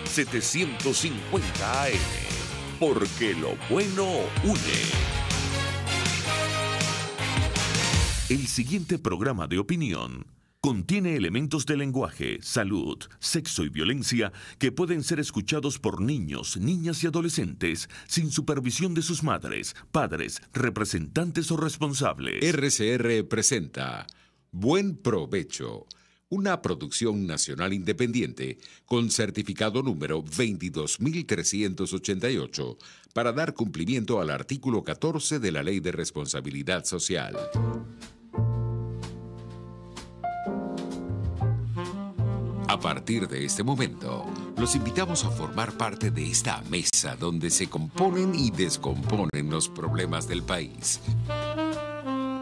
750 AM, porque lo bueno une. El siguiente programa de opinión contiene elementos de lenguaje, salud, sexo y violencia que pueden ser escuchados por niños, niñas y adolescentes sin supervisión de sus madres, padres, representantes o responsables. RCR presenta Buen Provecho, una producción nacional independiente con certificado número 22388 para dar cumplimiento al artículo 14 de la Ley de Responsabilidad Social. A partir de este momento, los invitamos a formar parte de esta mesa donde se componen y descomponen los problemas del país.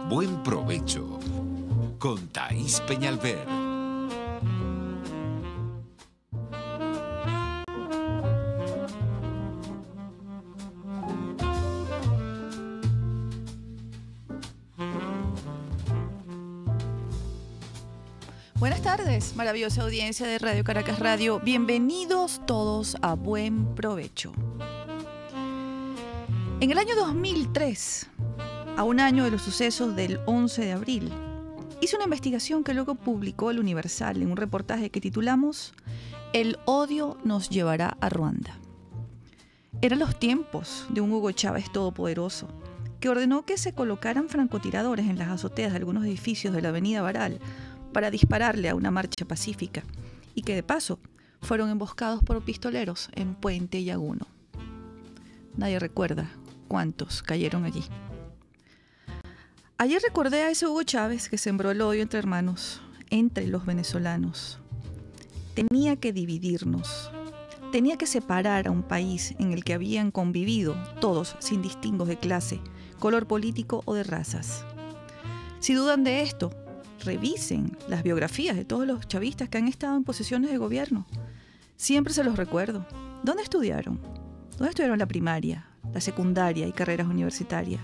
Buen Provecho con Thaís Peñalver. Buenas tardes, maravillosa audiencia de Radio Caracas Radio. Bienvenidos todos a Buen Provecho. En el año 2003, a un año de los sucesos del 11 de abril, hice una investigación que luego publicó El Universal en un reportaje que titulamos El odio nos llevará a Ruanda. Eran los tiempos de un Hugo Chávez todopoderoso que ordenó que se colocaran francotiradores en las azoteas de algunos edificios de la avenida Baral para dispararle a una marcha pacífica y que de paso fueron emboscados por pistoleros en Puente y Aguno. Nadie recuerda cuántos cayeron allí. Ayer recordé a ese Hugo Chávez que sembró el odio entre hermanos, entre los venezolanos. Tenía que dividirnos, tenía que separar a un país en el que habían convivido todos sin distingos de clase, color político o de razas. Si dudan de esto, revisen las biografías de todos los chavistas que han estado en posiciones de gobierno. Siempre se los recuerdo. ¿Dónde estudiaron? ¿Dónde estudiaron la primaria, la secundaria y carreras universitarias?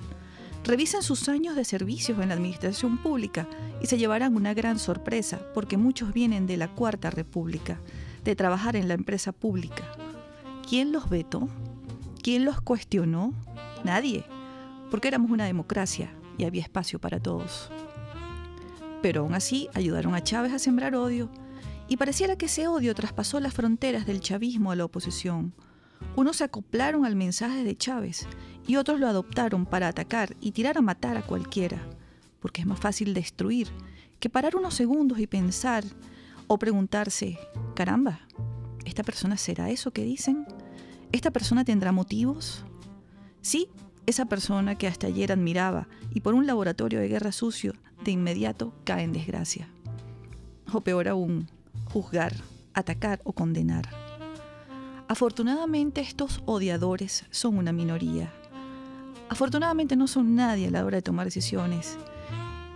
Revisen sus años de servicios en la administración pública y se llevarán una gran sorpresa, porque muchos vienen de la Cuarta República, de trabajar en la empresa pública. ¿Quién los vetó? ¿Quién los cuestionó? Nadie, porque éramos una democracia y había espacio para todos. Pero aún así ayudaron a Chávez a sembrar odio y pareciera que ese odio traspasó las fronteras del chavismo a la oposición. Unos se acoplaron al mensaje de Chávez y otros lo adoptaron para atacar y tirar a matar a cualquiera, porque es más fácil destruir que parar unos segundos y pensar o preguntarse, caramba, ¿esta persona será eso que dicen? ¿Esta persona tendrá motivos? Sí, esa persona que hasta ayer admiraba y por un laboratorio de guerra sucio de inmediato cae en desgracia. O peor aún, juzgar, atacar o condenar. Afortunadamente estos odiadores son una minoría. Afortunadamente no son nadie a la hora de tomar decisiones.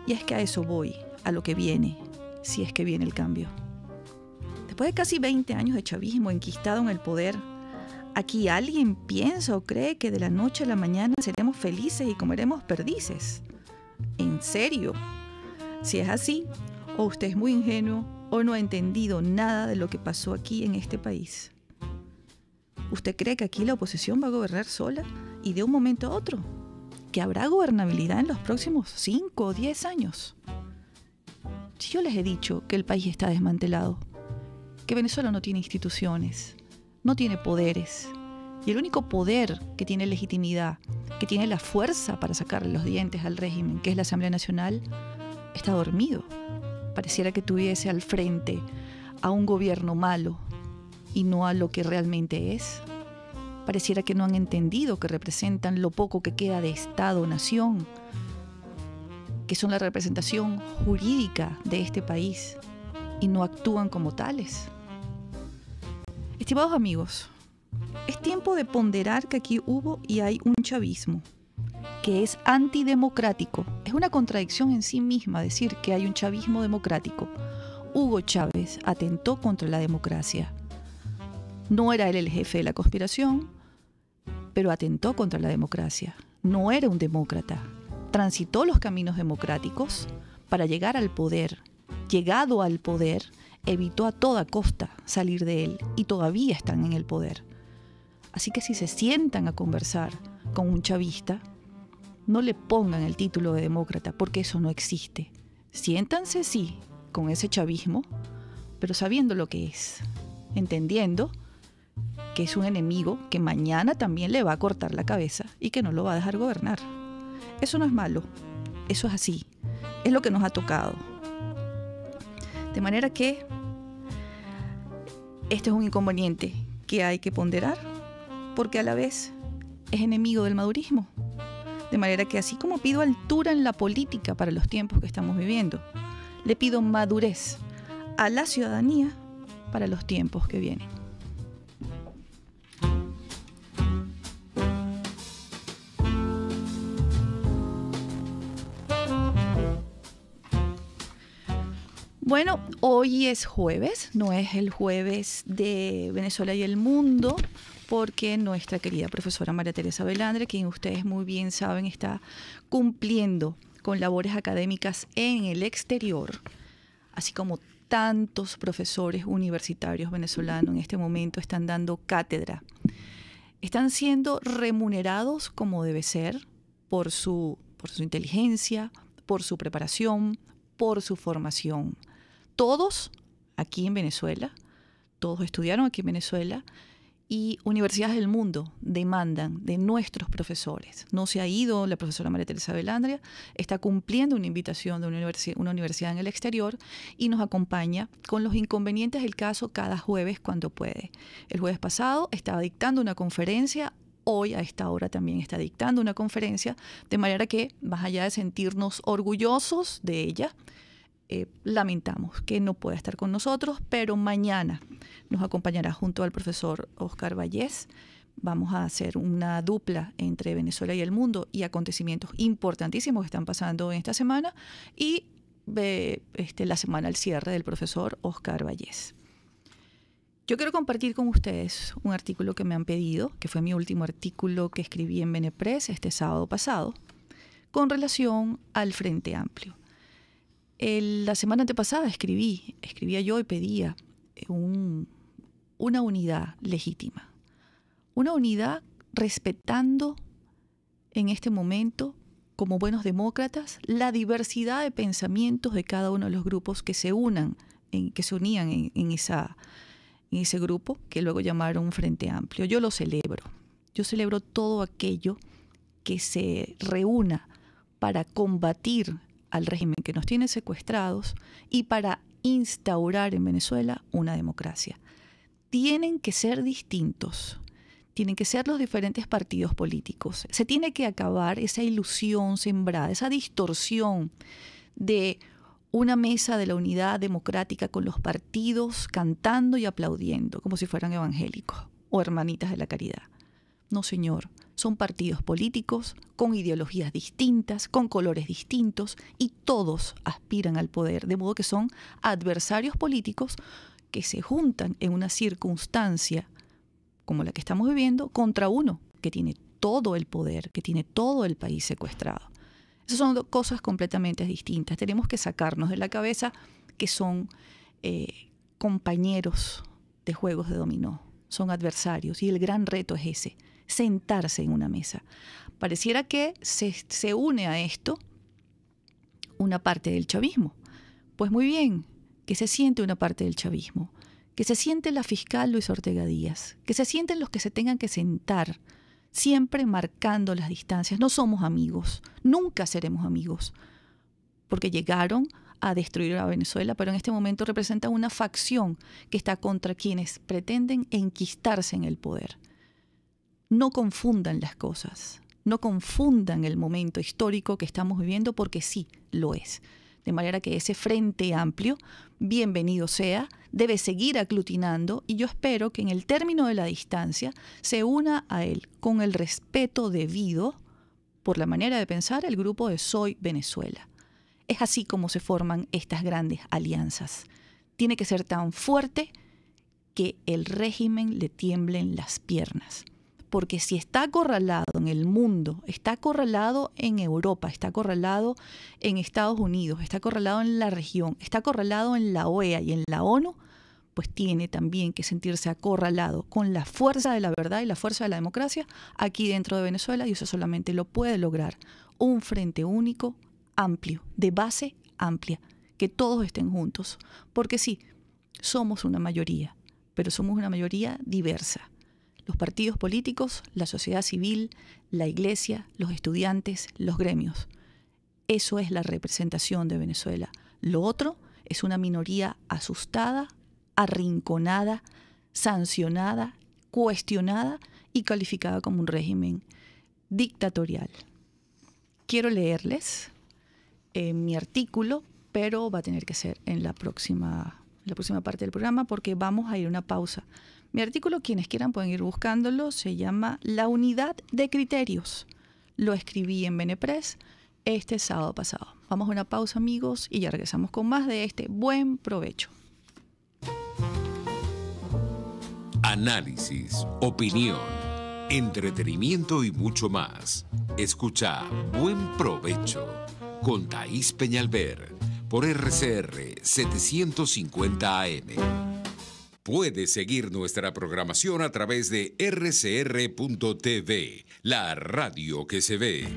Y es que a eso voy, a lo que viene, si es que viene el cambio. Después de casi 20 años de chavismo enquistado en el poder, ¿aquí alguien piensa o cree que de la noche a la mañana seremos felices y comeremos perdices? ¿En serio? Si es así, o usted es muy ingenuo o no ha entendido nada de lo que pasó aquí en este país. ¿Usted cree que aquí la oposición va a gobernar sola y de un momento a otro? ¿Que habrá gobernabilidad en los próximos 5 o 10 años? Si yo les he dicho que el país está desmantelado, que Venezuela no tiene instituciones, no tiene poderes, y el único poder que tiene legitimidad, que tiene la fuerza para sacarle los dientes al régimen, que es la Asamblea Nacional, está dormido. Pareciera que tuviese al frente a un gobierno malo y no a lo que realmente es. Pareciera que no han entendido que representan lo poco que queda de Estado-nación, que son la representación jurídica de este país y no actúan como tales. Estimados amigos, es tiempo de ponderar que aquí hubo y hay un chavismo que es antidemocrático. Es una contradicción en sí misma decir que hay un chavismo democrático. Hugo Chávez atentó contra la democracia. No era él el jefe de la conspiración, pero atentó contra la democracia. No era un demócrata. Transitó los caminos democráticos para llegar al poder. Llegado al poder, evitó a toda costa salir de él y todavía están en el poder. Así que si se sientan a conversar con un chavista, no le pongan el título de demócrata, porque eso no existe. Siéntanse, sí, con ese chavismo, pero sabiendo lo que es, entendiendo que es un enemigo que mañana también le va a cortar la cabeza y que no lo va a dejar gobernar. Eso no es malo, eso es así, es lo que nos ha tocado. De manera que este es un inconveniente que hay que ponderar, porque a la vez es enemigo del madurismo. De manera que así como pido altura en la política para los tiempos que estamos viviendo, le pido madurez a la ciudadanía para los tiempos que vienen. Bueno, hoy es jueves, no es el jueves de Venezuela y el mundo, porque nuestra querida profesora María Teresa Velandre, quien ustedes muy bien saben está cumpliendo con labores académicas en el exterior, así como tantos profesores universitarios venezolanos en este momento están dando cátedra. Están siendo remunerados como debe ser por su inteligencia, por su preparación, por su formación. Todos aquí en Venezuela, todos estudiaron aquí en Venezuela y universidades del mundo demandan de nuestros profesores. No se ha ido la profesora María Teresa Velandre, está cumpliendo una invitación de una universidad en el exterior y nos acompaña con los inconvenientes del caso cada jueves cuando puede. El jueves pasado estaba dictando una conferencia, hoy a esta hora también está dictando una conferencia, de manera que, más allá de sentirnos orgullosos de ella, lamentamos que no pueda estar con nosotros, pero mañana nos acompañará junto al profesor Oscar Vallés. Vamos a hacer una dupla entre Venezuela y el mundo y acontecimientos importantísimos que están pasando en esta semana y la semana al cierre del profesor Oscar Vallés. Yo quiero compartir con ustedes un artículo que me han pedido, que fue mi último artículo que escribí en Venepress este sábado pasado, con relación al Frente Amplio. La semana antepasada escribía yo y pedía una unidad legítima, una unidad respetando en este momento, como buenos demócratas, la diversidad de pensamientos de cada uno de los grupos que se unían en ese grupo que luego llamaron Frente Amplio. Yo lo celebro. Yo celebro todo aquello que se reúna para combatir al régimen que nos tiene secuestrados y para instaurar en Venezuela una democracia. Tienen que ser distintos, tienen que ser los diferentes partidos políticos. Se tiene que acabar esa ilusión sembrada, esa distorsión de una mesa de la unidad democrática con los partidos cantando y aplaudiendo como si fueran evangélicos o hermanitas de la caridad. No, señor. Son partidos políticos con ideologías distintas, con colores distintos y todos aspiran al poder, de modo que son adversarios políticos que se juntan en una circunstancia como la que estamos viviendo contra uno que tiene todo el poder, que tiene todo el país secuestrado. Esas son dos cosas completamente distintas. Tenemos que sacarnos de la cabeza que son compañeros de juegos de dominó, son adversarios y el gran reto es ese. Sentarse en una mesa. Pareciera que se une a esto una parte del chavismo. Pues muy bien, que se siente una parte del chavismo, que se siente la fiscal Luis Ortega Díaz, que se sienten los que se tengan que sentar, siempre marcando las distancias. No somos amigos, nunca seremos amigos, porque llegaron a destruir a Venezuela, pero en este momento representan una facción que está contra quienes pretenden enquistarse en el poder. No confundan las cosas, no confundan el momento histórico que estamos viviendo porque sí lo es. De manera que ese Frente Amplio, bienvenido sea, debe seguir aglutinando y yo espero que en el término de la distancia se una a él con el respeto debido, por la manera de pensar, el grupo de Soy Venezuela. Es así como se forman estas grandes alianzas. Tiene que ser tan fuerte que el régimen le tiemblen las piernas. Porque si está acorralado en el mundo, está acorralado en Europa, está acorralado en Estados Unidos, está acorralado en la región, está acorralado en la OEA y en la ONU, pues tiene también que sentirse acorralado con la fuerza de la verdad y la fuerza de la democracia aquí dentro de Venezuela, y eso solamente lo puede lograr un frente único, amplio, de base amplia, que todos estén juntos. Porque sí, somos una mayoría, pero somos una mayoría diversa. Los partidos políticos, la sociedad civil, la iglesia, los estudiantes, los gremios. Eso es la representación de Venezuela. Lo otro es una minoría asustada, arrinconada, sancionada, cuestionada y calificada como un régimen dictatorial. Quiero leerles mi artículo, pero va a tener que ser en la próxima parte del programa porque vamos a ir a una pausa. Mi artículo, quienes quieran pueden ir buscándolo, se llama La unidad de criterios. Lo escribí en Benepress este sábado pasado. Vamos a una pausa, amigos, y ya regresamos con más de este Buen Provecho. Análisis, opinión, entretenimiento y mucho más. Escucha Buen Provecho con Thaís Peñalver por RCR 750 AM. Puedes seguir nuestra programación a través de rcr.tv, la radio que se ve.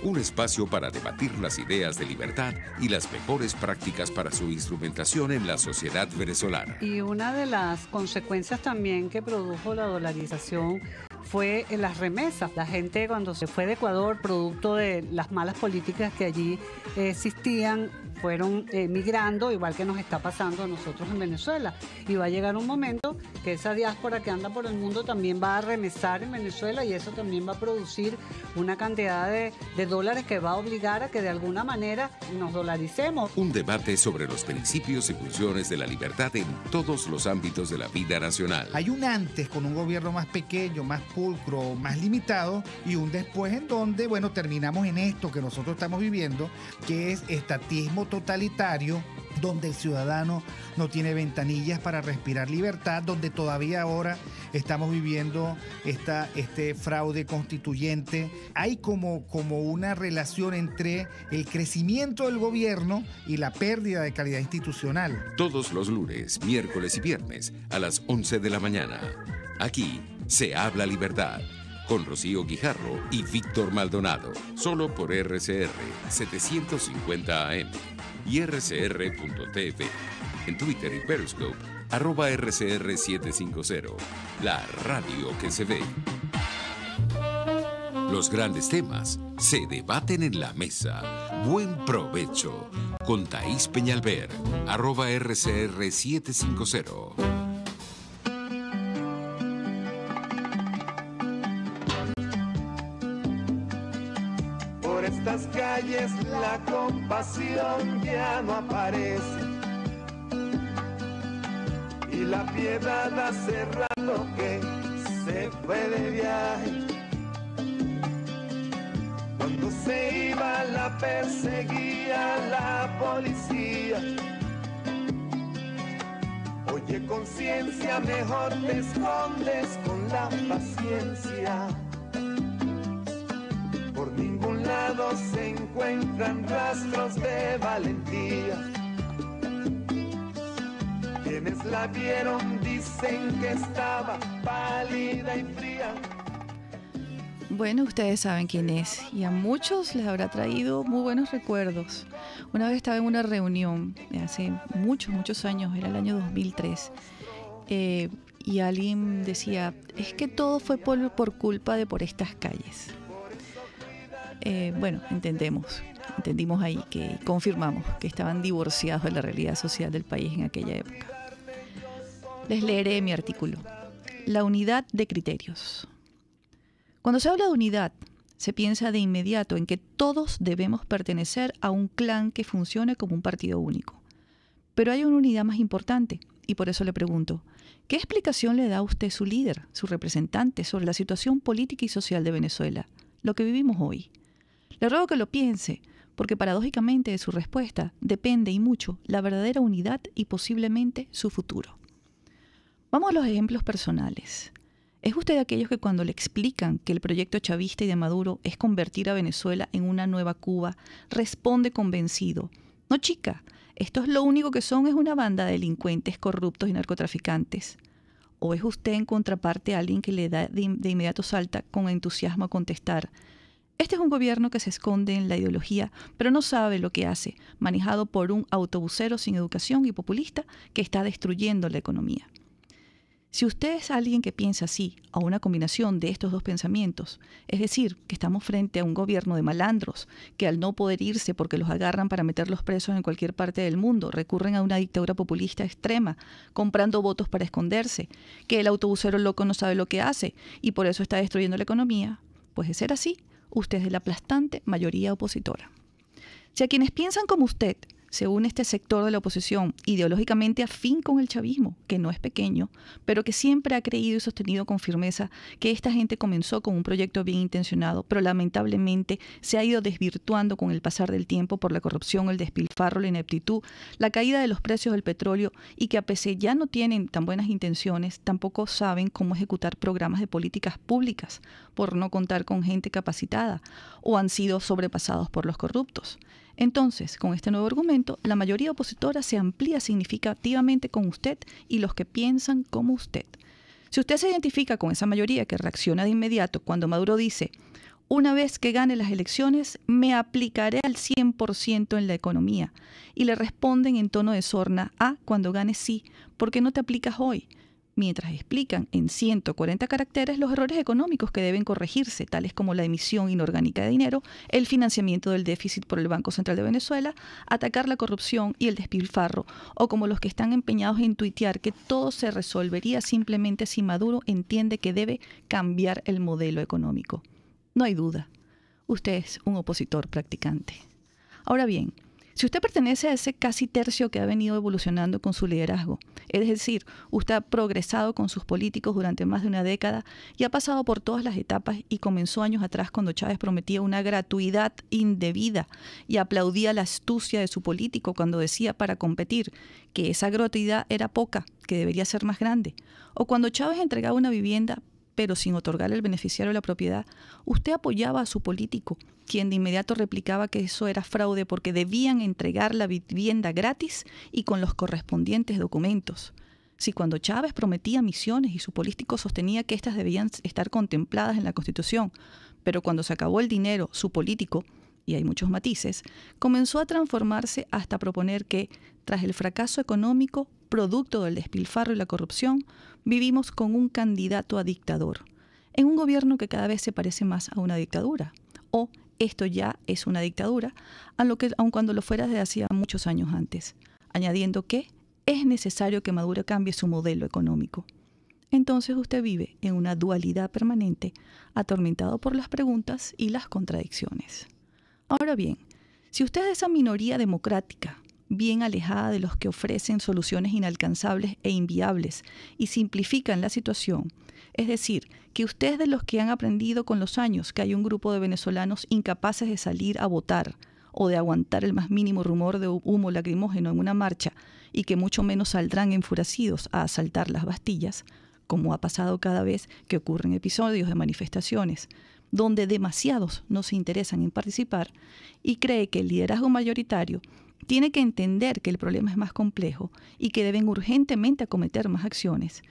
Un espacio para debatir las ideas de libertad y las mejores prácticas para su instrumentación en la sociedad venezolana. Y una de las consecuencias también que produjo la dolarización fue en las remesas. La gente cuando se fue de Ecuador, producto de las malas políticas que allí existían, fueron migrando, igual que nos está pasando a nosotros en Venezuela. Y va a llegar un momento que esa diáspora que anda por el mundo también va a remesar en Venezuela y eso también va a producir una cantidad de dólares que va a obligar a que de alguna manera nos dolaricemos. Un debate sobre los principios y funciones de la libertad en todos los ámbitos de la vida nacional. Hay un antes con un gobierno más pequeño, más pulcro, más limitado, y un después en donde, bueno, terminamos en esto que nosotros estamos viviendo, que es estatismo totalitario, donde el ciudadano no tiene ventanillas para respirar libertad, donde todavía ahora estamos viviendo este fraude constituyente. Hay como una relación entre el crecimiento del gobierno y la pérdida de calidad institucional. Todos los lunes, miércoles y viernes a las 11 de la mañana. Aquí se habla libertad. Con Rocío Guijarro y Víctor Maldonado. Solo por RCR 750 AM y rcr.tv. En Twitter y Periscope, @RCR750. La radio que se ve. Los grandes temas se debaten en la mesa. Buen provecho. Con Thaís Peñalver, @RCR750. Estas calles la compasión ya no aparece y la piedad hace rato que se fue de viaje. Cuando se iba la perseguía la policía. Oye, conciencia, mejor te escondes con la paciencia. Por ningún lado se encuentran rastros de valentía. Quienes la vieron dicen que estaba pálida y fría. Bueno, ustedes saben quién es y a muchos les habrá traído muy buenos recuerdos. Una vez estaba en una reunión hace muchos años, era el año 2003, y alguien decía, es que todo fue por culpa de por estas calles. Bueno, entendimos ahí que confirmamos que estaban divorciados de la realidad social del país en aquella época. Les leeré mi artículo. La unidad de criterios. Cuando se habla de unidad, se piensa de inmediato en que todos debemos pertenecer a un clan que funcione como un partido único. Pero hay una unidad más importante, y por eso le pregunto, ¿qué explicación le da a usted su líder, su representante, sobre la situación política y social de Venezuela, lo que vivimos hoy? Le ruego que lo piense, porque paradójicamente de su respuesta depende y mucho la verdadera unidad y posiblemente su futuro. Vamos a los ejemplos personales. ¿Es usted de aquellos que cuando le explican que el proyecto chavista y de Maduro es convertir a Venezuela en una nueva Cuba, responde convencido? No, chica, estos lo único que son es una banda de delincuentes corruptos y narcotraficantes. ¿O es usted en contraparte a alguien que le da de inmediato salta con entusiasmo a contestar? Este es un gobierno que se esconde en la ideología, pero no sabe lo que hace, manejado por un autobusero sin educación y populista que está destruyendo la economía. Si usted es alguien que piensa así, o una combinación de estos dos pensamientos, es decir, que estamos frente a un gobierno de malandros, que al no poder irse porque los agarran para meterlos presos en cualquier parte del mundo, recurren a una dictadura populista extrema, comprando votos para esconderse, que el autobusero loco no sabe lo que hace y por eso está destruyendo la economía, pues de ser así, usted es de la aplastante mayoría opositora. Si a quienes piensan como usted se une este sector de la oposición ideológicamente afín con el chavismo, que no es pequeño, pero que siempre ha creído y sostenido con firmeza que esta gente comenzó con un proyecto bien intencionado, pero lamentablemente se ha ido desvirtuando con el pasar del tiempo por la corrupción, el despilfarro, la ineptitud, la caída de los precios del petróleo y que a pesar ya no tienen tan buenas intenciones, tampoco saben cómo ejecutar programas de políticas públicas por no contar con gente capacitada o han sido sobrepasados por los corruptos. Entonces, con este nuevo argumento, la mayoría opositora se amplía significativamente con usted y los que piensan como usted. Si usted se identifica con esa mayoría que reacciona de inmediato cuando Maduro dice, una vez que gane las elecciones, me aplicaré al 100% en la economía, y le responden en tono de sorna, cuando gane sí, ¿por qué no te aplicas hoy? Mientras explican en 140 caracteres los errores económicos que deben corregirse, tales como la emisión inorgánica de dinero, el financiamiento del déficit por el Banco Central de Venezuela, atacar la corrupción y el despilfarro, o como los que están empeñados en tuitear que todo se resolvería simplemente si Maduro entiende que debe cambiar el modelo económico. No hay duda, usted es un opositor practicante. Ahora bien, si usted pertenece a ese casi tercio que ha venido evolucionando con su liderazgo, es decir, usted ha progresado con sus políticos durante más de una década y ha pasado por todas las etapas y comenzó años atrás cuando Chávez prometía una gratuidad indebida y aplaudía la astucia de su político cuando decía para competir que esa gratuidad era poca, que debería ser más grande, o cuando Chávez entregaba una vivienda pero sin otorgarle al beneficiario la propiedad, usted apoyaba a su político, quien de inmediato replicaba que eso era fraude porque debían entregar la vivienda gratis y con los correspondientes documentos. Si cuando Chávez prometía misiones y su político sostenía que éstas debían estar contempladas en la Constitución, pero cuando se acabó el dinero, su político, y hay muchos matices, comenzó a transformarse hasta proponer que, tras el fracaso económico, producto del despilfarro y la corrupción, vivimos con un candidato a dictador, en un gobierno que cada vez se parece más a una dictadura, o esto ya es una dictadura, aun cuando lo fuera desde hacía muchos años antes, añadiendo que es necesario que Maduro cambie su modelo económico. Entonces usted vive en una dualidad permanente, atormentado por las preguntas y las contradicciones. Ahora bien, si usted es de esa minoría democrática, bien alejada de los que ofrecen soluciones inalcanzables e inviables y simplifican la situación, es decir, que usted es de los que han aprendido con los años que hay un grupo de venezolanos incapaces de salir a votar o de aguantar el más mínimo rumor de humo lacrimógeno en una marcha y que mucho menos saldrán enfurecidos a asaltar las Bastillas, como ha pasado cada vez que ocurren episodios de manifestaciones donde demasiados no se interesan en participar, y cree que el liderazgo mayoritario tiene que entender que el problema es más complejo y que deben urgentemente acometer más acciones,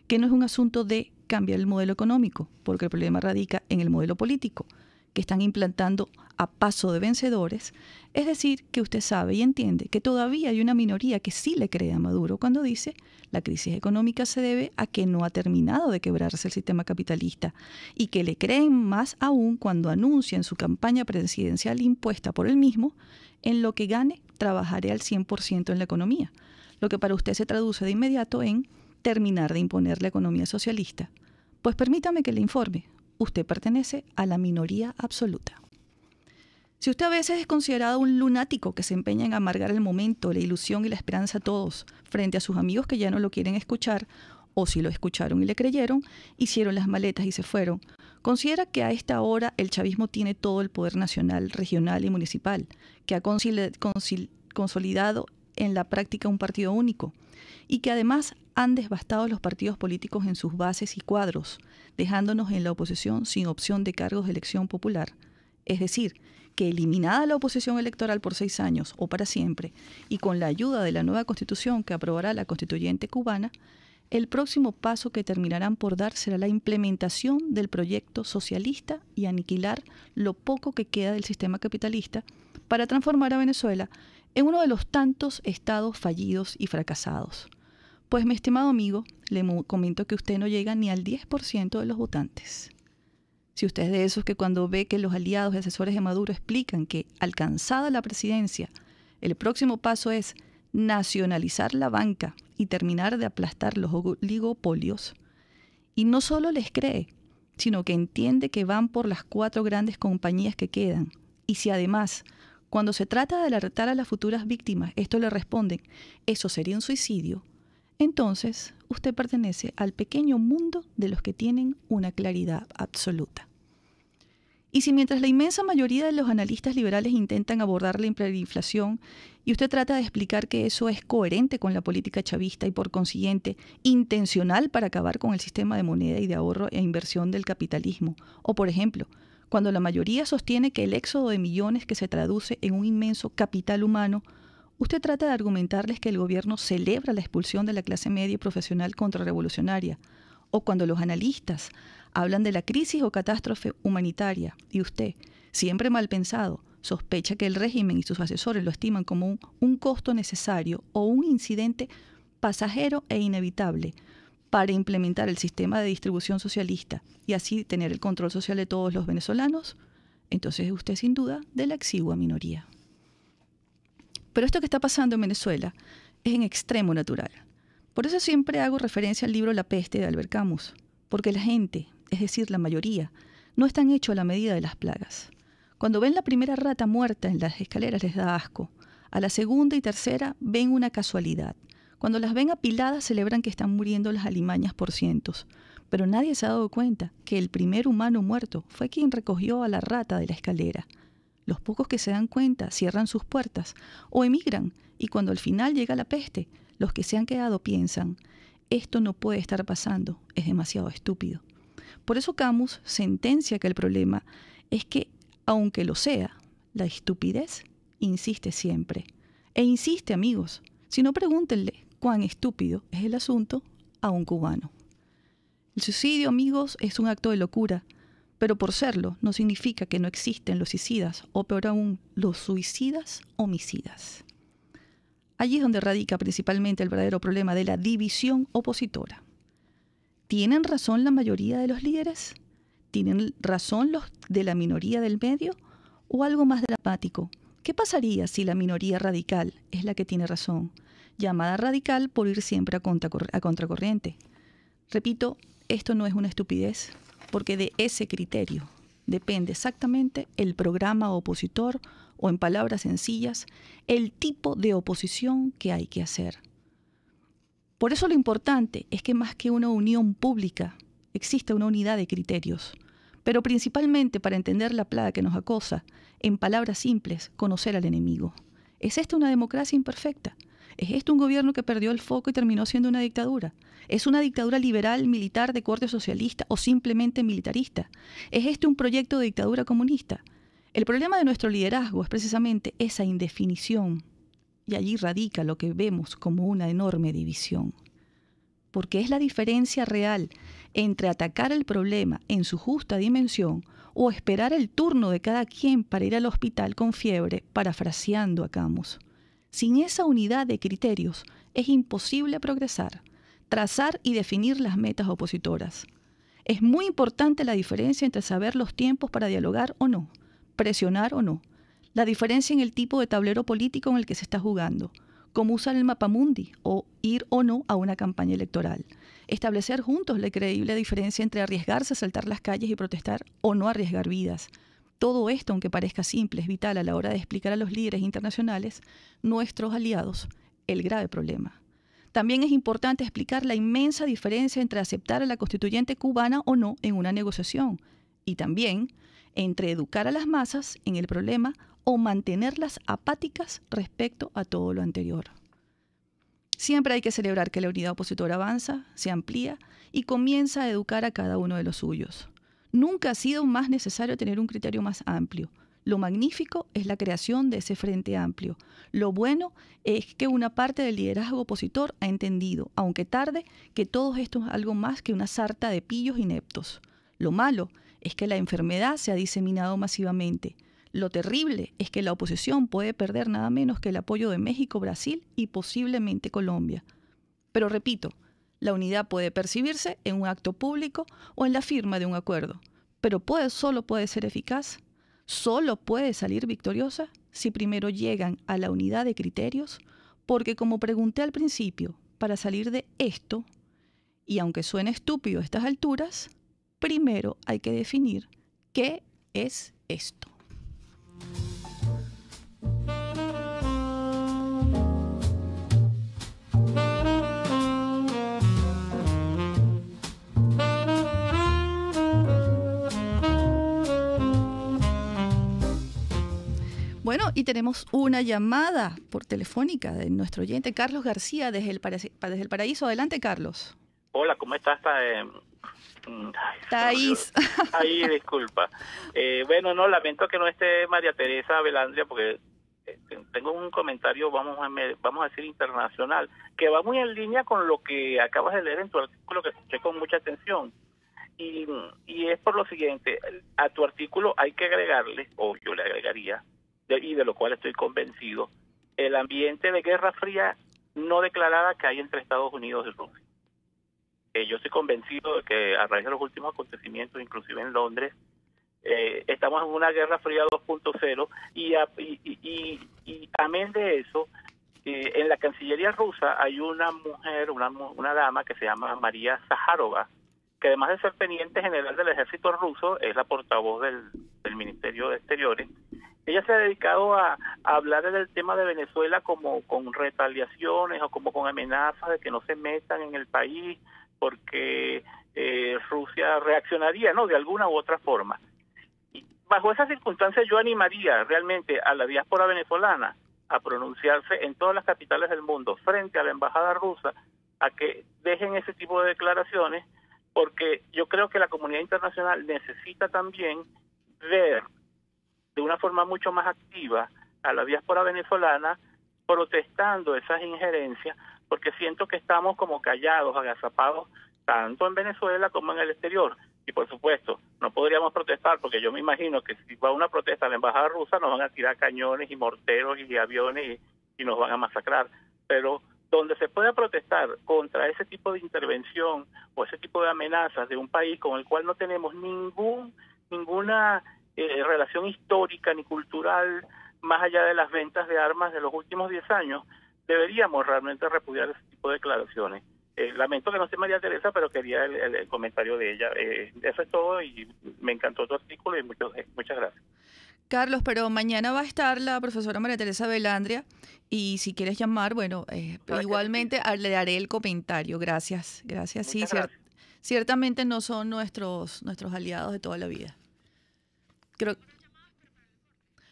que no es un asunto de cambiar el modelo económico, porque el problema radica en el modelo político, que están implantando a paso de vencedores, es decir, que usted sabe y entiende que todavía hay una minoría que sí le cree a Maduro cuando dice la crisis económica se debe a que no ha terminado de quebrarse el sistema capitalista y que le creen más aún cuando anuncia en su campaña presidencial impuesta por él mismo, en lo que gane trabajaré al 100% en la economía, lo que para usted se traduce de inmediato en terminar de imponer la economía socialista. Pues permítame que le informe, usted pertenece a la minoría absoluta. Si usted a veces es considerado un lunático que se empeña en amargar el momento, la ilusión y la esperanza a todos, frente a sus amigos que ya no lo quieren escuchar, o si lo escucharon y le creyeron, hicieron las maletas y se fueron, considera que a esta hora el chavismo tiene todo el poder nacional, regional y municipal, que ha consolidado en la práctica un partido único y que además han devastado los partidos políticos en sus bases y cuadros, dejándonos en la oposición sin opción de cargos de elección popular. Es decir, que eliminada la oposición electoral por 6 años o para siempre, y con la ayuda de la nueva Constitución que aprobará la constituyente cubana, el próximo paso que terminarán por dar será la implementación del proyecto socialista y aniquilar lo poco que queda del sistema capitalista para transformar a Venezuela en uno de los tantos estados fallidos y fracasados. Pues, mi estimado amigo, le comento que usted no llega ni al 10% de los votantes. Si usted es de esos que cuando ve que los aliados y asesores de Maduro explican que, alcanzada la presidencia, el próximo paso es nacionalizar la banca y terminar de aplastar los oligopolios, y no solo les cree, sino que entiende que van por las 4 grandes compañías que quedan, y si además, cuando se trata de alertar a las futuras víctimas, esto le responden, eso sería un suicidio, entonces usted pertenece al pequeño mundo de los que tienen una claridad absoluta. Y si mientras la inmensa mayoría de los analistas liberales intentan abordar la hiperinflación y usted trata de explicar que eso es coherente con la política chavista y por consiguiente intencional para acabar con el sistema de moneda y de ahorro e inversión del capitalismo, o por ejemplo, cuando la mayoría sostiene que el éxodo de millones que se traduce en un inmenso capital humano, usted trata de argumentarles que el gobierno celebra la expulsión de la clase media y profesional contrarrevolucionaria, o cuando los analistas hablan de la crisis o catástrofe humanitaria y usted, siempre mal pensado, sospecha que el régimen y sus asesores lo estiman como un costo necesario o un incidente pasajero e inevitable para implementar el sistema de distribución socialista y así tener el control social de todos los venezolanos, entonces es usted sin duda de la exigua minoría. Pero esto que está pasando en Venezuela es en extremo natural. Por eso siempre hago referencia al libro La peste de Albert Camus, porque la gente, es decir, la mayoría, no están hechos a la medida de las plagas. Cuando ven la primera rata muerta en las escaleras les da asco. A la segunda y tercera ven una casualidad. Cuando las ven apiladas celebran que están muriendo las alimañas por cientos. Pero nadie se ha dado cuenta que el primer humano muerto fue quien recogió a la rata de la escalera. Los pocos que se dan cuenta cierran sus puertas o emigran y cuando al final llega la peste, los que se han quedado piensan, esto no puede estar pasando, es demasiado estúpido. Por eso Camus sentencia que el problema es que, aunque lo sea, la estupidez insiste siempre. E insiste, amigos, si no pregúntenle cuán estúpido es el asunto a un cubano. El suicidio, amigos, es un acto de locura, pero por serlo no significa que no existen los suicidas, o peor aún, los suicidas homicidas. Allí es donde radica principalmente el verdadero problema de la división opositora. ¿Tienen razón la mayoría de los líderes? ¿Tienen razón los de la minoría del medio? ¿O algo más dramático? ¿Qué pasaría si la minoría radical es la que tiene razón? Llamada radical por ir siempre a contracorriente. Repito, esto no es una estupidez, porque de ese criterio depende exactamente el programa opositor o, en palabras sencillas, el tipo de oposición que hay que hacer. Por eso lo importante es que más que una unión pública, existe una unidad de criterios, pero principalmente para entender la plaga que nos acosa, en palabras simples, conocer al enemigo. ¿Es esta una democracia imperfecta? ¿Es esto un gobierno que perdió el foco y terminó siendo una dictadura? ¿Es una dictadura liberal, militar, de corte socialista o simplemente militarista? ¿Es este un proyecto de dictadura comunista? El problema de nuestro liderazgo es precisamente esa indefinición, y allí radica lo que vemos como una enorme división. Porque es la diferencia real entre atacar el problema en su justa dimensión o esperar el turno de cada quien para ir al hospital con fiebre, parafraseando a Camus. Sin esa unidad de criterios es imposible progresar, trazar y definir las metas opositoras. Es muy importante la diferencia entre saber los tiempos para dialogar o no, presionar o no, la diferencia en el tipo de tablero político en el que se está jugando, cómo usar el mapamundi o ir o no a una campaña electoral, establecer juntos la increíble diferencia entre arriesgarse a saltar las calles y protestar o no arriesgar vidas. Todo esto, aunque parezca simple, es vital a la hora de explicar a los líderes internacionales, nuestros aliados, el grave problema. También es importante explicar la inmensa diferencia entre aceptar a la constituyente cubana o no en una negociación, y también entre educar a las masas en el problema o mantenerlas apáticas respecto a todo lo anterior. Siempre hay que celebrar que la unidad opositora avanza, se amplía y comienza a educar a cada uno de los suyos. Nunca ha sido más necesario tener un criterio más amplio. Lo magnífico es la creación de ese frente amplio. Lo bueno es que una parte del liderazgo opositor ha entendido, aunque tarde, que todo esto es algo más que una sarta de pillos ineptos. Lo malo es que la enfermedad se ha diseminado masivamente. Lo terrible es que la oposición puede perder nada menos que el apoyo de México, Brasil y posiblemente Colombia. Pero repito, la unidad puede percibirse en un acto público o en la firma de un acuerdo, pero solo puede ser eficaz, solo puede salir victoriosa si primero llegan a la unidad de criterios, porque como pregunté al principio, para salir de esto, y aunque suene estúpido a estas alturas, primero hay que definir qué es esto. Bueno, y tenemos una llamada por telefónica de nuestro oyente Carlos García desde el Paraíso. Adelante, Carlos. Hola, ¿cómo estás? Thais. Ay, disculpa. Bueno, no, lamento que no esté María Teresa Velandria porque tengo un comentario, vamos a decir internacional, que va muy en línea con lo que acabas de leer en tu artículo, que escuché con mucha atención. Y es por lo siguiente, a tu artículo hay que agregarle, o yo le agregaría, y de lo cual estoy convencido, el ambiente de Guerra Fría no declarada que hay entre Estados Unidos y Rusia. Yo estoy convencido de que a raíz de los últimos acontecimientos, inclusive en Londres, estamos en una Guerra Fría 2.0 y amén de eso, en la Cancillería rusa hay una mujer, una dama que se llama María Zaharova, que además de ser teniente general del ejército ruso, es la portavoz del Ministerio de Exteriores. Ella se ha dedicado a hablar del tema de Venezuela como con retaliaciones o como con amenazas de que no se metan en el país porque Rusia reaccionaría, ¿no?, de alguna u otra forma. Y bajo esas circunstancias yo animaría realmente a la diáspora venezolana a pronunciarse en todas las capitales del mundo frente a la embajada rusa a que dejen ese tipo de declaraciones, porque yo creo que la comunidad internacional necesita también ver de una forma mucho más activa a la diáspora venezolana protestando esas injerencias, porque siento que estamos como callados, agazapados, tanto en Venezuela como en el exterior. Y por supuesto, no podríamos protestar, porque yo me imagino que si va una protesta a la embajada rusa nos van a tirar cañones y morteros y aviones y nos van a masacrar. Pero donde se pueda protestar contra ese tipo de intervención o ese tipo de amenazas de un país con el cual no tenemos ninguna relación histórica ni cultural, más allá de las ventas de armas de los últimos 10 años, deberíamos realmente repudiar ese tipo de declaraciones. Lamento que no esté María Teresa, pero quería el comentario de ella. Eso es todo y me encantó tu artículo y muchas gracias. Carlos, pero mañana va a estar la profesora María Teresa Velandria y si quieres llamar, bueno, igualmente le haré el comentario. Gracias. Sí, gracias. Ciertamente no son nuestros aliados de toda la vida. Creo.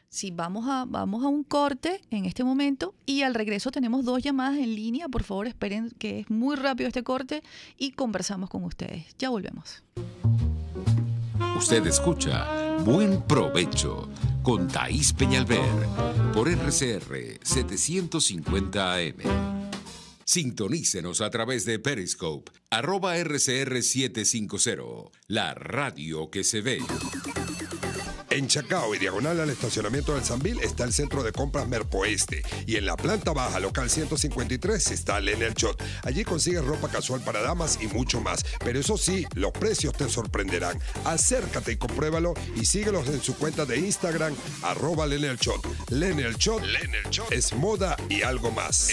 Sí, vamos a un corte en este momento y al regreso tenemos 2 llamadas en línea. Por favor, esperen que es muy rápido este corte y conversamos con ustedes. Ya volvemos. Usted escucha Buen Provecho con Thais Peñalver por RCR 750 AM. Sintonícenos a través de Periscope, @RCR750, la radio que se ve. En Chacao y diagonal al estacionamiento del Sambil está el centro de compras Merpoeste. Y en la planta baja, local 153, está Lenel Shot. Allí consigues ropa casual para damas y mucho más. Pero eso sí, los precios te sorprenderán. Acércate y compruébalo y síguelos en su cuenta de Instagram, @Lenel Shot. Lenel Shot es moda y algo más.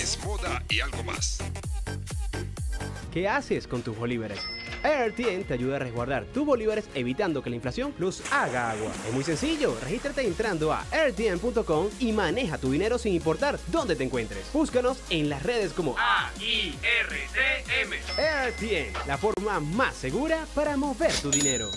¿Qué haces con tus bolívares? AirTM te ayuda a resguardar tus bolívares evitando que la inflación los haga agua. Es muy sencillo, regístrate entrando a airtm.com y maneja tu dinero sin importar dónde te encuentres. Búscanos en las redes como AIRTM. AirTM, la forma más segura para mover tu dinero.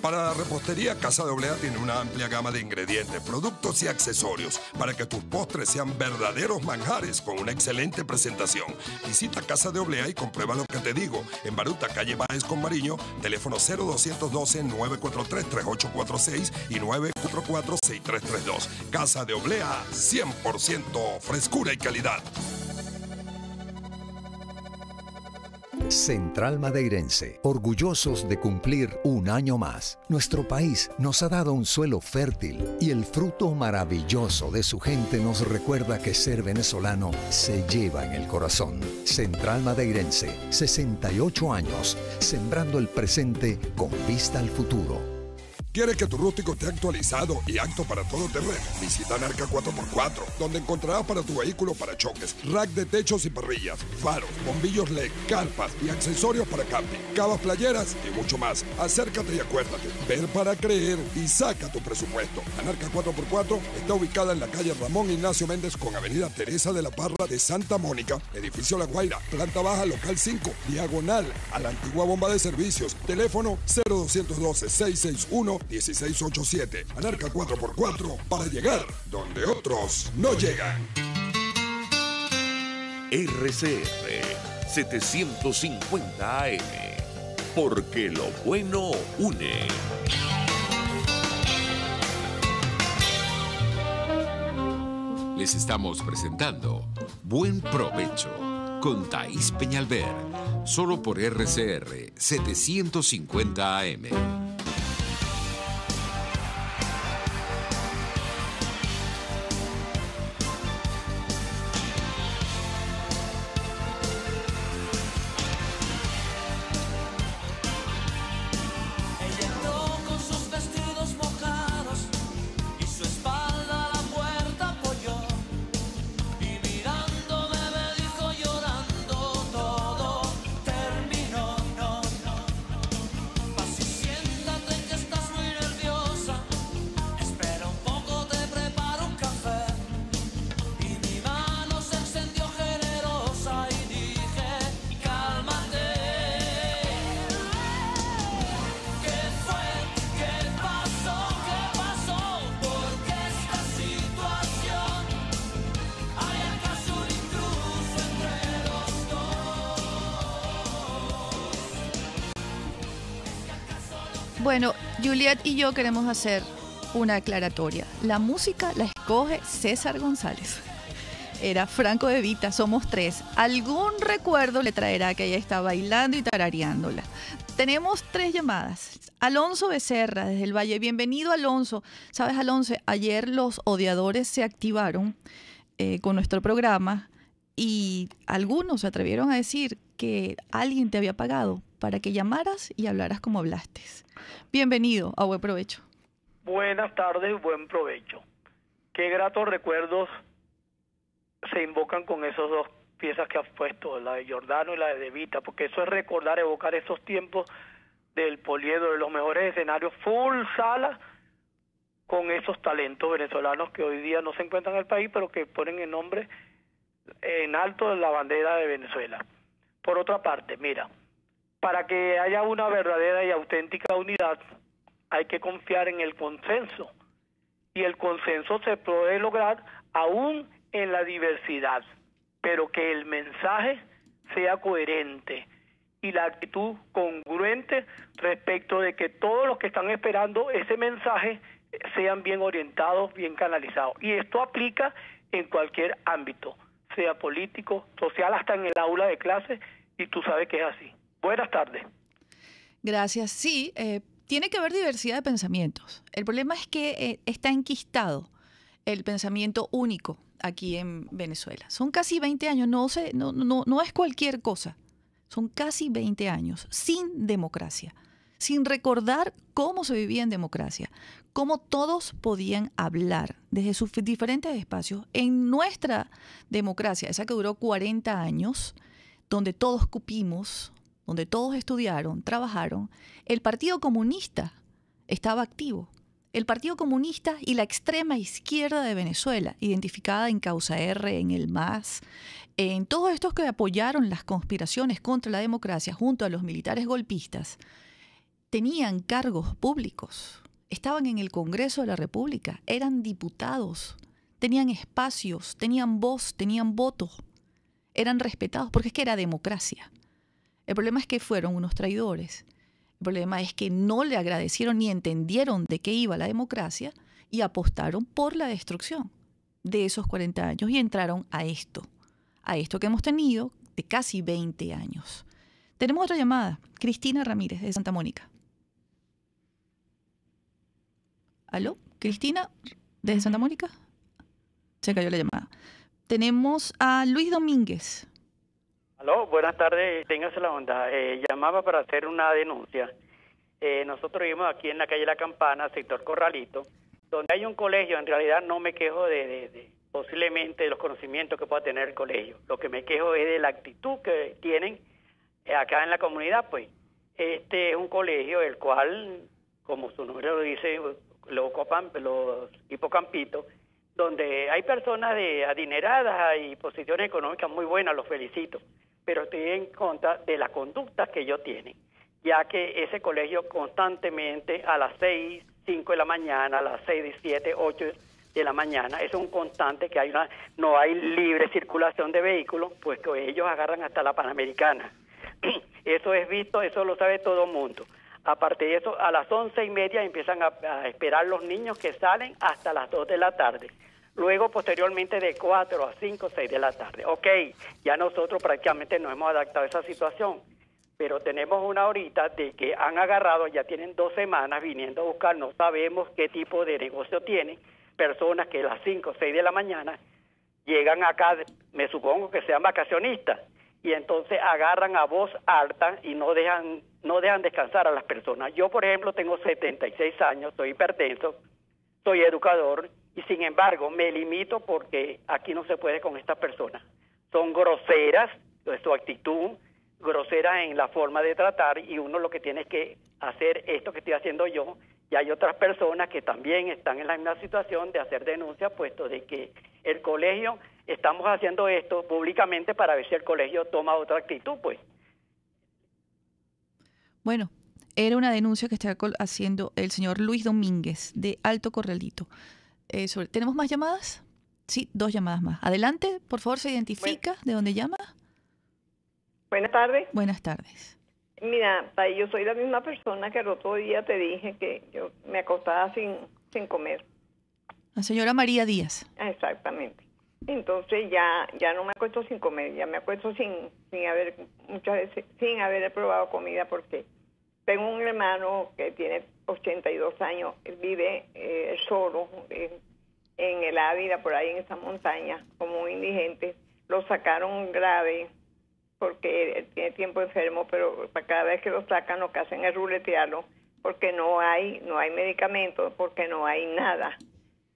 Para la repostería, Casa de Oblea tiene una amplia gama de ingredientes, productos y accesorios para que tus postres sean verdaderos manjares con una excelente presentación. Visita Casa de Oblea y comprueba lo que te digo. En Baruta, calle Báez con Mariño, teléfono 0212-943-3846 y 944-6332. Casa de Oblea, 100% frescura y calidad. Central Madeirense, orgullosos de cumplir un año más. Nuestro país nos ha dado un suelo fértil y el fruto maravilloso de su gente nos recuerda que ser venezolano se lleva en el corazón. Central Madeirense, 68 años, sembrando el presente con vista al futuro. ¿Quieres que tu rústico esté actualizado y apto para todo terreno? Visita Narca 4x4, donde encontrarás para tu vehículo parachoques, rack de techos y parrillas, faros, bombillos LED, carpas y accesorios para camping, cavas playeras y mucho más. Acércate y acuérdate, ver para creer y saca tu presupuesto. La Narca 4x4 está ubicada en la calle Ramón Ignacio Méndez con avenida Teresa de la Parra de Santa Mónica, edificio La Guaira, planta baja, local 5, diagonal a la antigua bomba de servicios. Teléfono 0212-661-1687. Anarca 4x4 para llegar donde otros no llegan. RCR 750 AM, porque lo bueno une. Les estamos presentando Buen Provecho con Thaís Peñalver, solo por RCR 750 AM. Bueno, Juliet y yo queremos hacer una aclaratoria. La música la escoge César González. Era Franco De Vita, somos tres. Algún recuerdo le traerá que ella está bailando y tarareándola. Tenemos 3 llamadas. Alonso Becerra, desde el Valle. Bienvenido, Alonso. Sabes, Alonso, ayer los odiadores se activaron con nuestro programa y algunos se atrevieron a decir que alguien te había pagado para que llamaras y hablaras como hablaste. Bienvenido a Buen Provecho. Buenas tardes, buen provecho. Qué gratos recuerdos se invocan con esas 2 piezas que has puesto, la de Giordano y la de Vita, porque eso es recordar, evocar esos tiempos del poliedro, de los mejores escenarios, full sala, con esos talentos venezolanos que hoy día no se encuentran en el país, pero que ponen el nombre en alto la bandera de Venezuela. Por otra parte, mira, para que haya una verdadera y auténtica unidad, hay que confiar en el consenso. Y el consenso se puede lograr aún en la diversidad, pero que el mensaje sea coherente y la actitud congruente respecto de que todos los que están esperando ese mensaje sean bien orientados, bien canalizados. Y esto aplica en cualquier ámbito, sea político, social, hasta en el aula de clase, y tú sabes que es así. Buenas tardes. Gracias. Sí, tiene que haber diversidad de pensamientos. El problema es que está enquistado el pensamiento único aquí en Venezuela. Son casi 20 años, no es cualquier cosa. Son casi 20 años sin democracia, sin recordar cómo se vivía en democracia, cómo todos podían hablar desde sus diferentes espacios. En nuestra democracia, esa que duró 40 años, donde todos cupimos, donde todos estudiaron, trabajaron, el Partido Comunista estaba activo. El Partido Comunista y la extrema izquierda de Venezuela, identificada en Causa R, en el MAS, en todos estos que apoyaron las conspiraciones contra la democracia junto a los militares golpistas, tenían cargos públicos, estaban en el Congreso de la República, eran diputados, tenían espacios, tenían voz, tenían voto, eran respetados, porque es que era democracia. El problema es que fueron unos traidores. El problema es que no le agradecieron ni entendieron de qué iba la democracia y apostaron por la destrucción de esos 40 años y entraron a esto que hemos tenido de casi 20 años. Tenemos otra llamada, Cristina Ramírez de Santa Mónica. ¿Aló? ¿Cristina de Santa Mónica? Se cayó la llamada. Tenemos a Luis Domínguez. Aló, buenas tardes, téngase la onda. Llamaba para hacer una denuncia. Nosotros vivimos aquí en la calle La Campana, sector Corralito, donde hay un colegio. En realidad no me quejo de posiblemente de los conocimientos que pueda tener el colegio. Lo que me quejo es de la actitud que tienen acá en la comunidad. Pues este es un colegio el cual, como su nombre lo dice, los hipocampitos, donde hay personas adineradas y posiciones económicas muy buenas, los felicito, pero estoy en contra de la conducta que ellos tienen, ya que ese colegio constantemente a las 6, 5 de la mañana, a las 6, 7, 8 de la mañana, es un constante que no hay libre circulación de vehículos, pues que ellos agarran hasta la Panamericana. Eso es visto, eso lo sabe todo el mundo. Aparte de eso, a las 11:30 empiezan a esperar los niños que salen hasta las 2 de la tarde. Luego, posteriormente, de 4 a 5, 6 de la tarde. Ok, ya nosotros prácticamente nos hemos adaptado a esa situación, pero tenemos una ahorita de que han agarrado, ya tienen 2 semanas viniendo a buscar, no sabemos qué tipo de negocio tienen, personas que a las 5, 6 de la mañana llegan acá, me supongo que sean vacacionistas, y entonces agarran a voz alta y no dejan descansar a las personas. Yo, por ejemplo, tengo 76 años, soy hipertenso, soy educador y sin embargo me limito porque aquí no se puede con estas personas. Son groseras, su actitud, grosera en la forma de tratar, y uno lo que tiene es que hacer esto que estoy haciendo yo, y hay otras personas que también están en la misma situación de hacer denuncias, puesto de que el colegio, estamos haciendo esto públicamente para ver si el colegio toma otra actitud, pues. Bueno, era una denuncia que está haciendo el señor Luis Domínguez de Alto Corralito. ¿Tenemos más llamadas? Sí, 2 llamadas más. Adelante, por favor, se identifica de dónde llama. Buenas tardes. Buenas tardes. Mira, yo soy la misma persona que el otro día te dije que yo me acostaba sin comer. La señora María Díaz. Exactamente. Entonces ya no me acuesto sin comer, ya me acuesto muchas veces sin haber probado comida, porque tengo un hermano que tiene 82 años, él vive solo en el Ávila, por ahí en esa montaña, como un indigente. Lo sacaron grave porque él tiene tiempo enfermo, pero cada vez que lo sacan lo que hacen es ruletearlo, porque no hay medicamentos, porque no hay nada.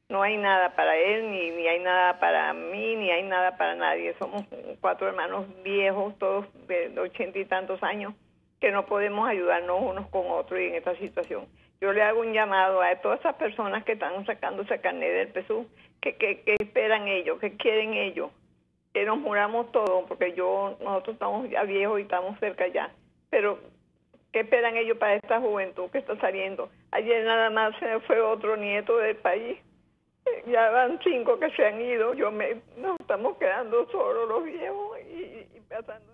No hay nada para él, ni hay nada para mí, ni hay nada para nadie. Somos 4 hermanos viejos, todos de 80 y tantos años, que no podemos ayudarnos unos con otros y en esta situación. Yo le hago un llamado a todas esas personas que están sacando ese carnet del PSU, que esperan ellos, que quieren ellos, que nos muramos todos, porque nosotros estamos ya viejos y estamos cerca ya, pero ¿qué esperan ellos para esta juventud que está saliendo? Ayer nada más se me fue otro nieto del país. Ya van 5 que se han ido, nos estamos quedando solos los viejos y pasando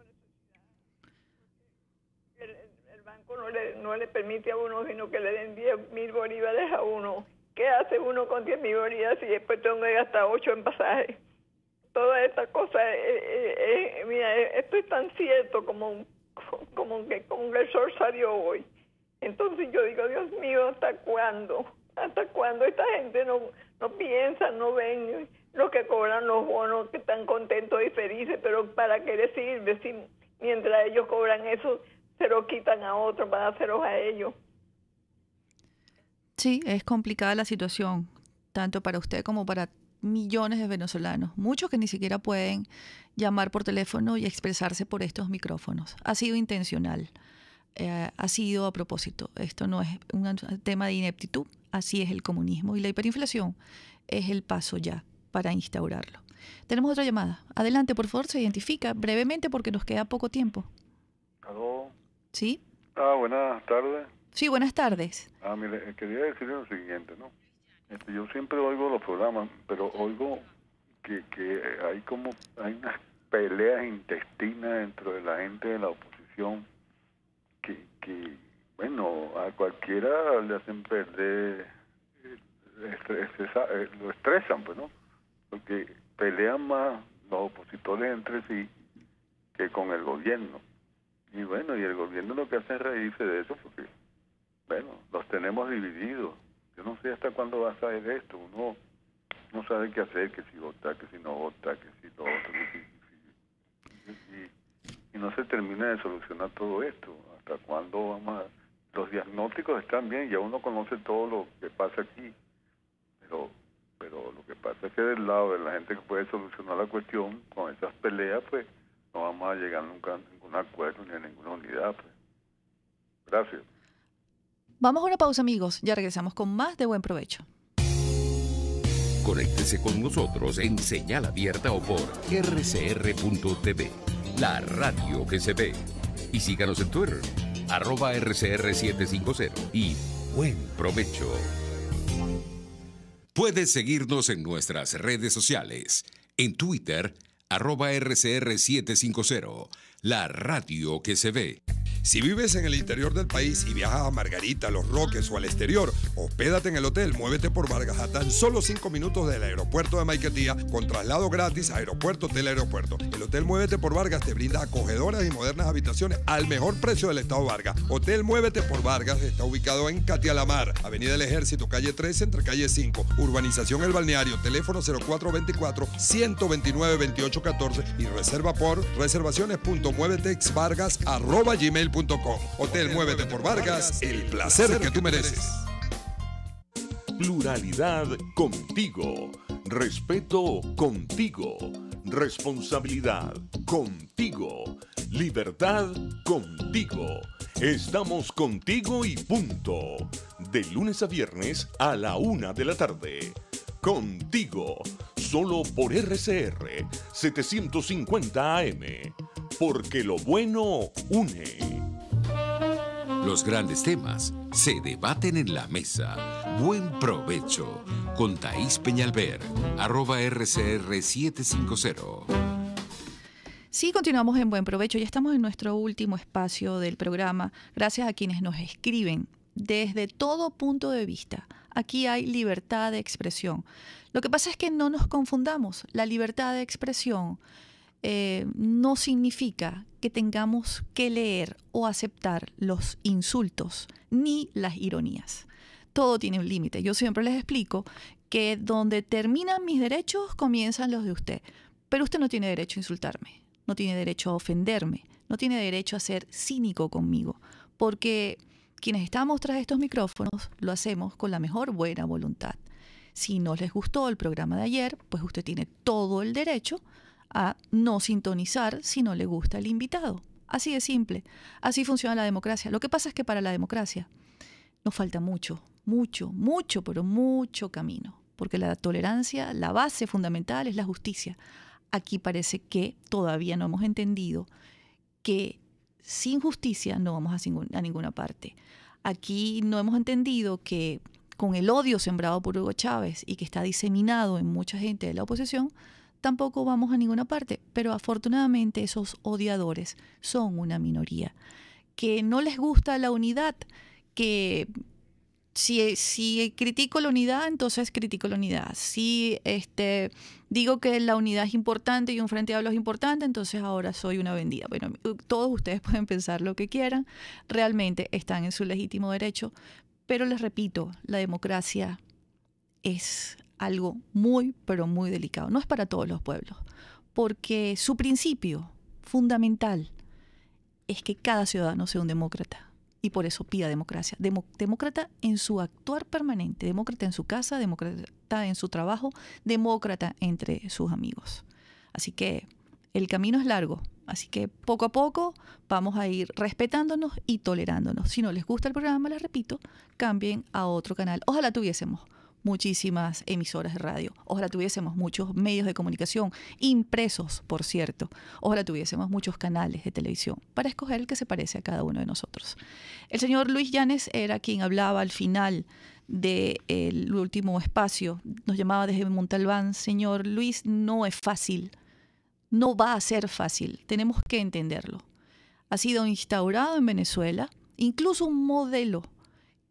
necesidad. El banco no le permite a uno, sino que le den 10.000 bolívares a uno. ¿Qué hace uno con 10.000 bolívares si después tengo que gastar 8 en pasaje? Todas estas cosas, mira, esto es tan cierto como que el sol salió hoy. Entonces yo digo, Dios mío, ¿hasta cuándo? ¿Hasta cuándo esta gente no piensa, no ven lo que cobran los bonos, que están contentos y felices? Pero ¿para qué les sirve si mientras ellos cobran eso, se lo quitan a otros para hacerlos a ellos? Sí, es complicada la situación, tanto para usted como para millones de venezolanos, muchos que ni siquiera pueden llamar por teléfono y expresarse por estos micrófonos. Ha sido intencional, ha sido a propósito. Esto no es un tema de ineptitud, así es el comunismo, y la hiperinflación es el paso ya para instaurarlo. Tenemos otra llamada. Adelante, por favor, se identifica brevemente porque nos queda poco tiempo. ¿Aló? ¿Sí? Buenas tardes. Sí, buenas tardes. Mire, quería decirle lo siguiente, ¿no? Yo siempre oigo los programas, pero oigo que hay unas peleas intestinas dentro de la gente de la oposición que bueno, a cualquiera le hacen perder, lo estresan, pues, ¿no? Porque pelean más los opositores entre sí que con el gobierno. Y bueno, y el gobierno lo que hace es reírse de eso porque, bueno, los tenemos divididos. Yo no sé hasta cuándo va a saber esto. Uno no sabe qué hacer, que si votar, que si no votar, que si lo otro, y no se termina de solucionar todo esto. ¿Hasta cuándo vamos a...? Los diagnósticos están bien, ya uno conoce todo lo que pasa aquí, pero lo que pasa es que del lado de la gente que puede solucionar la cuestión, con esas peleas, pues no vamos a llegar nunca a ningún acuerdo ni a ninguna unidad. Pues. Gracias. Vamos a una pausa, amigos. Ya regresamos con más de Buen Provecho. Conéctese con nosotros en señal abierta o por rcr.tv, la radio que se ve. Y síganos en Twitter, @RCR750 y buen provecho. Puedes seguirnos en nuestras redes sociales. En Twitter, @RCR750, la radio que se ve. Si vives en el interior del país y viajas a Margarita, Los Roques o al exterior, hospédate en el Hotel Muévete por Vargas a tan solo 5 minutos del aeropuerto de Maiquetía con traslado gratis a aeropuerto, hotel, aeropuerto. El Hotel Muévete por Vargas te brinda acogedoras y modernas habitaciones al mejor precio del estado Vargas. Hotel Muévete por Vargas está ubicado en Catialamar, Avenida del Ejército, calle 13, entre calle 5, Urbanización El Balneario, teléfono 0424-129-2814 y reserva por reservaciones.muevetexvargas@gmail.com. Hotel Muévete por Vargas, el placer que tú mereces. Pluralidad contigo. Respeto contigo. Responsabilidad contigo. Libertad contigo. Estamos contigo y punto. De lunes a viernes a la 1 de la tarde. Contigo. Solo por RCR 750 AM. Porque lo bueno une. Los grandes temas se debaten en la mesa. Buen provecho con Thaís Peñalver, @RCR750. Sí, continuamos en Buen Provecho. Ya estamos en nuestro último espacio del programa. Gracias a quienes nos escriben desde todo punto de vista. Aquí hay libertad de expresión. Lo que pasa es que no nos confundamos. La libertad de expresión no significa que tengamos que leer o aceptar los insultos ni las ironías. Todo tiene un límite. Yo siempre les explico que donde terminan mis derechos, comienzan los de usted. Pero usted no tiene derecho a insultarme, no tiene derecho a ofenderme, no tiene derecho a ser cínico conmigo, porque quienes estamos tras estos micrófonos lo hacemos con la mejor buena voluntad. Si no les gustó el programa de ayer, pues usted tiene todo el derecho a no sintonizar si no le gusta el invitado. Así de simple. Así funciona la democracia. Lo que pasa es que para la democracia nos falta mucho, pero mucho camino. Porque la tolerancia, la base fundamental es la justicia. Aquí parece que todavía no hemos entendido que sin justicia no vamos a ninguna parte. Aquí no hemos entendido que con el odio sembrado por Hugo Chávez y que está diseminado en mucha gente de la oposición, tampoco vamos a ninguna parte, pero afortunadamente esos odiadores son una minoría, que no les gusta la unidad, que si critico la unidad, entonces critico la unidad. Si digo que la unidad es importante y un frente amplio es importante, entonces ahora soy una vendida. Bueno, todos ustedes pueden pensar lo que quieran, realmente están en su legítimo derecho, pero les repito, la democracia es algo muy, pero muy delicado. No es para todos los pueblos, porque su principio fundamental es que cada ciudadano sea un demócrata y por eso pida democracia. Demócrata en su actuar permanente, demócrata en su casa, demócrata en su trabajo, demócrata entre sus amigos. Así que el camino es largo, así que poco a poco vamos a ir respetándonos y tolerándonos. Si no les gusta el programa, les repito, cambien a otro canal. Ojalá tuviésemos muchísimas emisoras de radio. Ojalá tuviésemos muchos medios de comunicación, impresos, por cierto. Ojalá tuviésemos muchos canales de televisión para escoger el que se parece a cada uno de nosotros. El señor Luis Llanes era quien hablaba al final del último espacio. Nos llamaba desde Montalbán. Señor Luis, no es fácil. No va a ser fácil. Tenemos que entenderlo. Ha sido instaurado en Venezuela incluso un modelo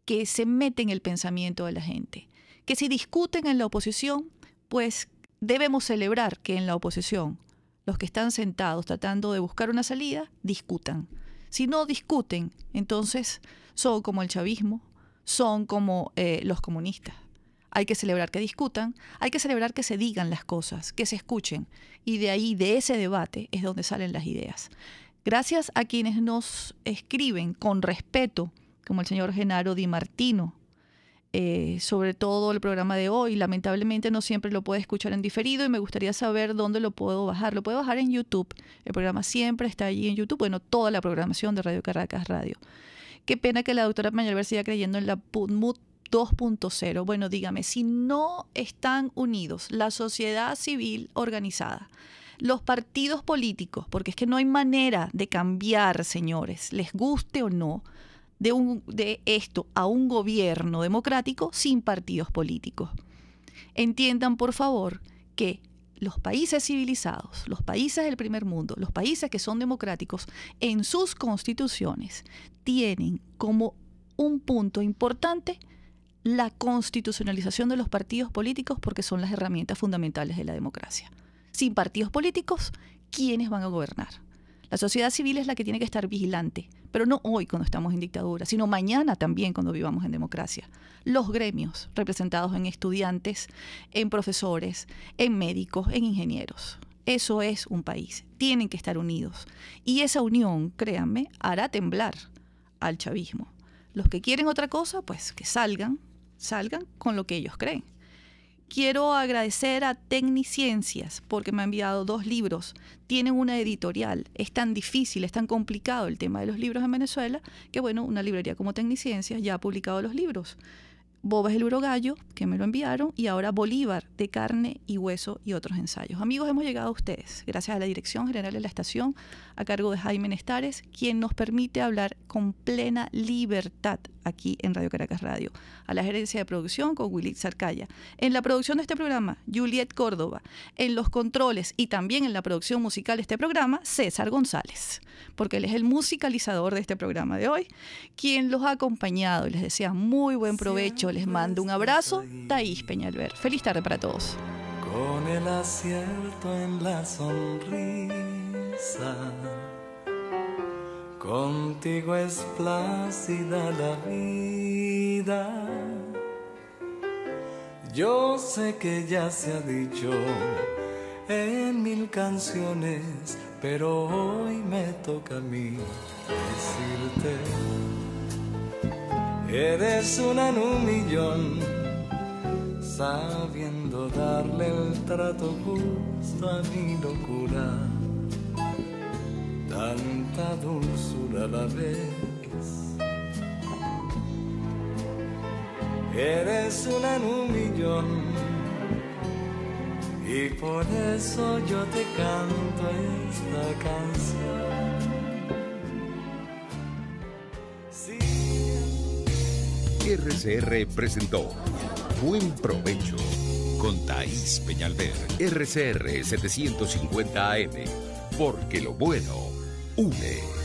que se mete en el pensamiento de la gente. Que si discuten en la oposición, pues debemos celebrar que en la oposición los que están sentados tratando de buscar una salida, discutan. Si no discuten, entonces son como el chavismo, son como los comunistas. Hay que celebrar que discutan, hay que celebrar que se digan las cosas, que se escuchen. Y de ahí, de ese debate, es donde salen las ideas. Gracias a quienes nos escriben con respeto, como el señor Genaro Di Martino, sobre todo el programa de hoy. Lamentablemente no siempre lo puede escuchar en diferido y me gustaría saber dónde lo puedo bajar. Lo puedo bajar en YouTube. El programa siempre está allí en YouTube. Bueno, toda la programación de Radio Caracas Radio. Qué pena que la doctora Peñalver siga creyendo en la PUTMUT 2.0. Bueno, dígame, si no están unidos la sociedad civil organizada, los partidos políticos, porque es que no hay manera de cambiar, señores, les guste o no, de esto a un gobierno democrático sin partidos políticos. Entiendan, por favor, que los países civilizados, los países del primer mundo, los países que son democráticos, en sus constituciones tienen como un punto importante la constitucionalización de los partidos políticos porque son las herramientas fundamentales de la democracia. Sin partidos políticos, ¿quiénes van a gobernar? La sociedad civil es la que tiene que estar vigilante, pero no hoy cuando estamos en dictadura, sino mañana también cuando vivamos en democracia. Los gremios representados en estudiantes, en profesores, en médicos, en ingenieros. Eso es un país. Tienen que estar unidos. Y esa unión, créanme, hará temblar al chavismo. Los que quieren otra cosa, pues que salgan con lo que ellos creen. Quiero agradecer a Tecniciencias porque me ha enviado 2 libros. Tienen una editorial. Es tan difícil, es tan complicado el tema de los libros en Venezuela que, bueno, una librería como Tecniciencias ya ha publicado los libros. Boba es el Urogallo, que me lo enviaron, y ahora Bolívar, de carne y hueso y otros ensayos. Amigos, hemos llegado a ustedes gracias a la Dirección General de la Estación, a cargo de Jaime Nestares, quien nos permite hablar con plena libertad aquí en Radio Caracas Radio. A la gerencia de producción con Willy Zarcaya. En la producción de este programa, Juliet Córdoba. En los controles y también en la producción musical de este programa, César González, porque él es el musicalizador de este programa de hoy, quien los ha acompañado y les desea muy buen provecho. Les mando un abrazo, Thaís Peñalver. Feliz tarde para todos. Con el acierto en la sonrisa, contigo es plácida la vida. Yo sé que ya se ha dicho en 1000 canciones, pero hoy me toca a mí decirte: eres una en 1.000.000, sabiendo darle el trato justo a mi locura, tanta dulzura a la vez. Eres una en 1.000.000 y por eso yo te canto esta canción. RCR presentó Buen Provecho con Thaís Peñalver. RCR 750 AM, porque lo bueno une.